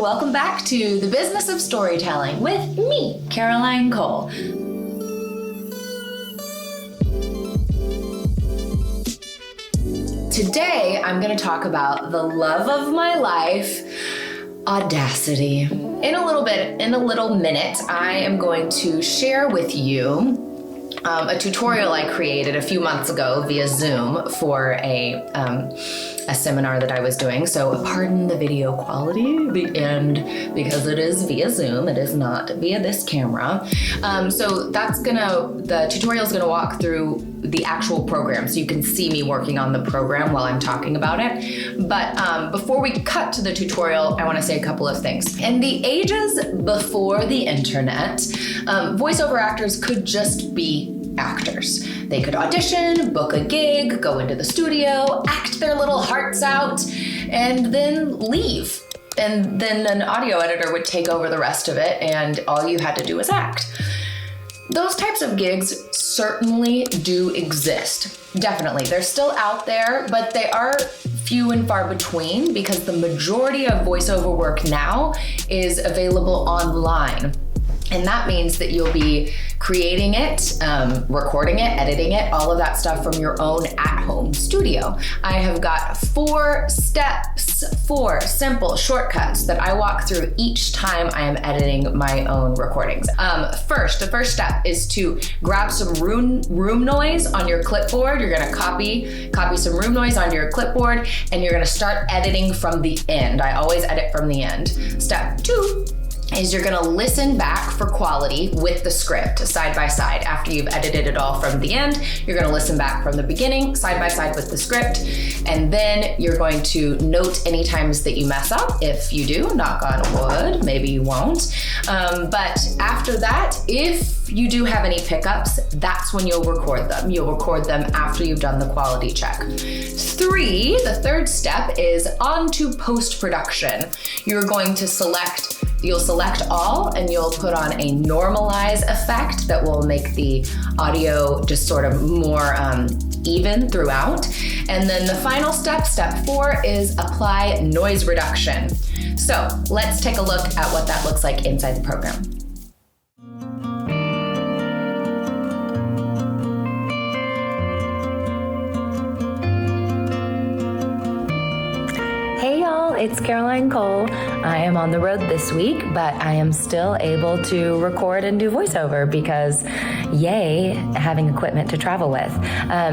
welcome back to The Business of Storytelling with me, Caroline Cole. Today, I'm going to talk about the love of my life, Audacity. In a little minute, I am going to share with you a tutorial I created a few months ago via Zoom for a seminar that I was doing. So pardon the video quality, because it is via Zoom, it is not via this camera. So the tutorial is gonna walk through the actual program, so you can see me working on the program while I'm talking about it. But before we cut to the tutorial, I wanna say a couple of things. In the ages before the internet, voiceover actors could just be actors. They could audition, book a gig, go into the studio, act their little hearts out, and then leave. And then an audio editor would take over the rest of it, and all you had to do was act. Those types of gigs certainly do exist. Definitely. They're still out there, but they are few and far between because the majority of voiceover work now is available online. And that means that you'll be creating it, recording it, editing it, all of that stuff from your own at-home studio. I have got 4 steps, 4 simple shortcuts that I walk through each time I am editing my own recordings. The first step is to grab some room noise on your clipboard. You're gonna copy some room noise onto your clipboard, and you're gonna start editing from the end. I always edit from the end. Step 2 is you're gonna listen back for quality with the script side by side. After you've edited it all from the end, you're gonna listen back from the beginning side by side with the script, and then you're going to note any times that you mess up. If you do, knock on wood, maybe you won't. But after that, if you do have any pickups, that's when you'll record them. You'll record them after you've done the quality check. The third step is on to post-production. You're going to You'll select all, and you'll put on a normalize effect that will make the audio just sort of more even throughout. And then the final step 4, is apply noise reduction. So let's take a look at what that looks like inside the program. It's Caroline Cole. I am on the road this week, but I am still able to record and do voiceover because yay, having equipment to travel with.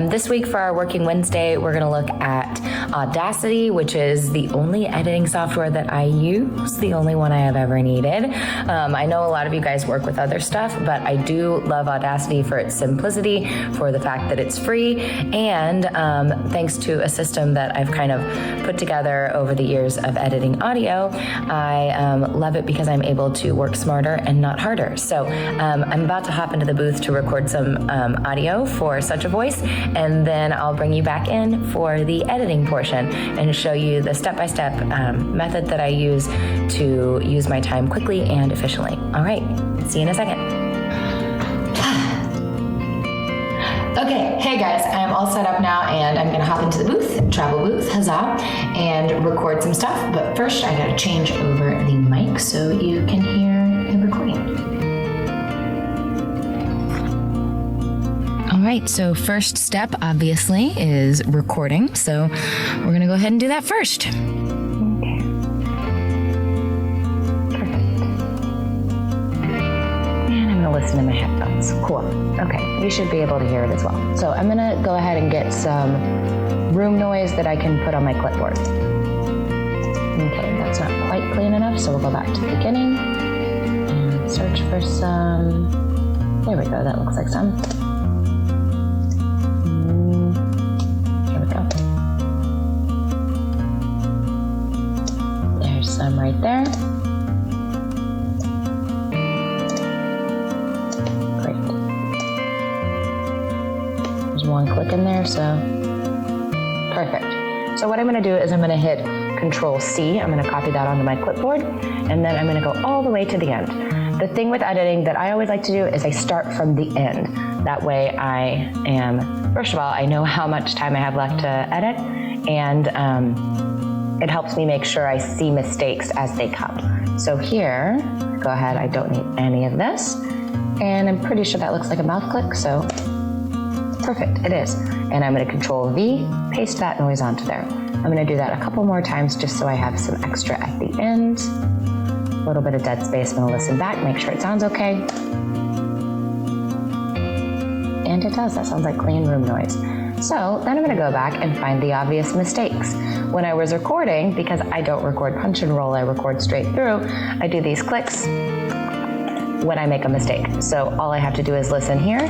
This week for our Working Wednesday, we're gonna look at Audacity, which is the only editing software that I use, the only one I have ever needed. I know a lot of you guys work with other stuff, but I do love Audacity for its simplicity, for the fact that it's free, and thanks to a system that I've kind of put together over the years of editing audio, I love it because I'm able to work smarter and not harder. So I'm about to hop into the booth to record some audio for Such a Voice, and then I'll bring you back in for the editing portion and show you the step-by-step method that I use to use my time quickly and efficiently. All right, see you in a second. Okay, hey guys, I'm all set up now and I'm gonna hop into the booth, travel booth, huzzah, and record some stuff. But first I gotta change over the mic so you can hear the recording. All right, so first step obviously is recording. So we're gonna go ahead and do that first. Okay. Perfect. And I'm gonna listen to my headphones. Cool. Okay, you should be able to hear it as well. So I'm gonna go ahead and get some room noise that I can put on my clipboard. Okay, that's not quite clean enough, so we'll go back to the beginning and search for some. There we go, that looks like some. Here we go. There's some right there. One click in there, so perfect. So what I'm going to do is I'm going to hit Control-C. I'm going to copy that onto my clipboard, and then I'm going to go all the way to the end. The thing with editing that I always like to do is I start from the end. That way I am, first of all, I know how much time I have left to edit, and it helps me make sure I see mistakes as they come. So here, go ahead, I don't need any of this. And I'm pretty sure that looks like a mouth click, so perfect, it is. And I'm gonna Control V, paste that noise onto there. I'm gonna do that a couple more times just so I have some extra at the end. A little bit of dead space, I'm gonna listen back, make sure it sounds okay. And it does, that sounds like clean room noise. So then I'm gonna go back and find the obvious mistakes. When I was recording, because I don't record punch and roll, I record straight through, I do these clicks when I make a mistake. So all I have to do is listen here.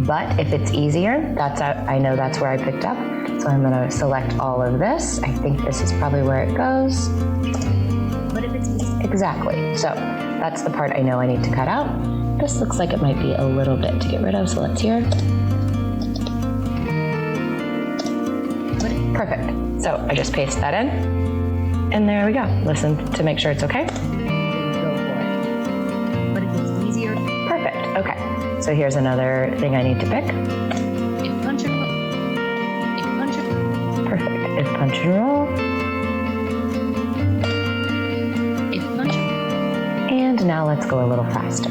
But if it's easier, I know that's where I picked up. So I'm gonna select all of this. I think this is probably where it goes. But if it's easier. Exactly. So that's the part I know I need to cut out. This looks like it might be a little bit to get rid of, so let's hear. Perfect. So I just paste that in, and there we go. Listen to make sure it's okay. But if it's easier. Perfect. Okay. So here's another thing I need to pick. If punch and roll. If punch and roll. Perfect. If punch and roll. If punch and roll. And now let's go a little faster.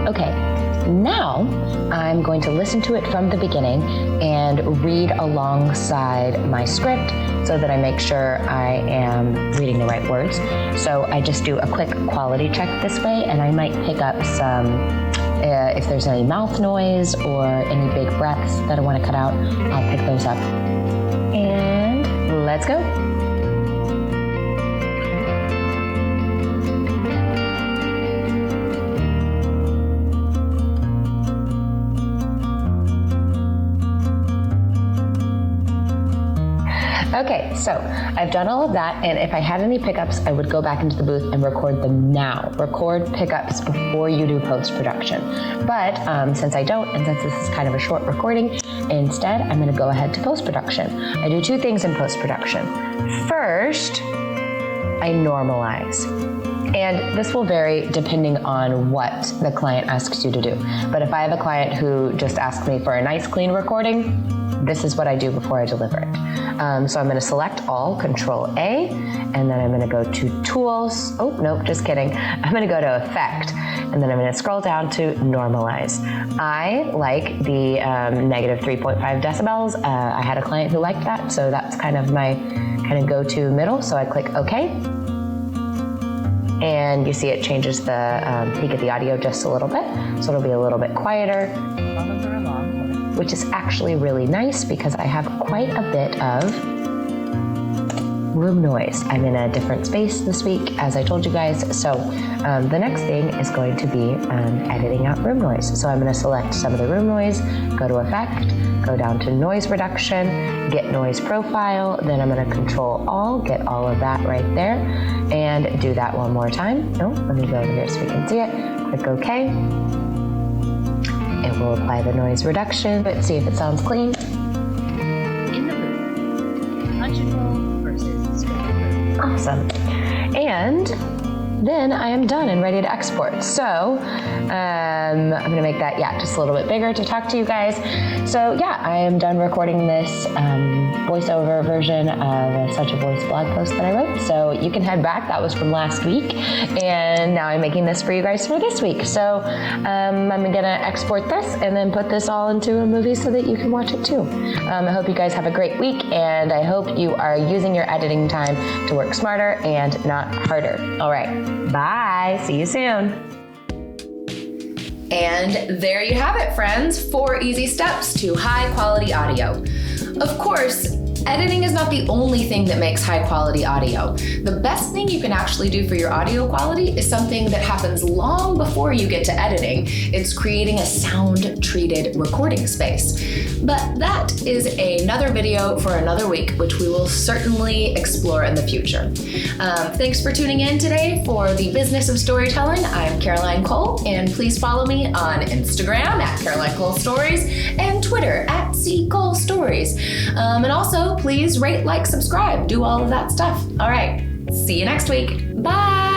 Okay, now I'm going to listen to it from the beginning and read alongside my script so that I make sure I am reading the right words. So I just do a quick quality check this way, and I might pick up some, if there's any mouth noise or any big breaths that I want to cut out, I'll pick those up. And let's go. Okay, so I've done all of that, and if I had any pickups, I would go back into the booth and record them now. Record pickups before you do post-production. But since I don't, and since this is kind of a short recording, instead I'm gonna go ahead to post-production. I do two things in post-production. First, I normalize. And this will vary depending on what the client asks you to do. But if I have a client who just asks me for a nice clean recording, this is what I do before I deliver it. So I'm gonna select all, Control A, and then I'm gonna go to Tools. Oh, nope, just kidding. I'm gonna go to Effect, and then I'm gonna scroll down to Normalize. I like the -3.5 decibels. I had a client who liked that, so that's kind of my go-to middle. So I click OK. And you see it changes the peak of the audio just a little bit. So it'll be a little bit quieter, which is actually really nice because I have quite a bit of room noise. I'm in a different space this week, as I told you guys. So the next thing is going to be editing out room noise. So I'm going to select some of the room noise, go to Effect, go down to Noise Reduction, get Noise Profile, then I'm going to Control All, get all of that right there, and do that one more time. Oh, let me go over here so we can see it. Click OK. It will apply the noise reduction, but see if it sounds clean. In the booth, punch and roll versus straight. Awesome. And then I am done and ready to export. So I'm gonna make that, just a little bit bigger to talk to you guys. So I am done recording this voiceover version of Such a Voice blog post that I wrote. So you can head back, that was from last week. And now I'm making this for you guys for this week. So I'm gonna export this and then put this all into a movie so that you can watch it too. I hope you guys have a great week, and I hope you are using your editing time to work smarter and not harder. All right. Bye. See you soon. And there you have it, friends. 4 easy steps to high quality audio. Of course, editing is not the only thing that makes high quality audio. The best thing you can actually do for your audio quality is something that happens long before you get to editing. It's creating a sound treated recording space. But that is another video for another week, which we will certainly explore in the future. Thanks for tuning in today for the Business of Storytelling. I'm Caroline Cole, and please follow me on Instagram at Caroline Cole Stories and Twitter at C Cole Stories. And also, please rate, like, subscribe, do all of that stuff. All right, see you next week. Bye.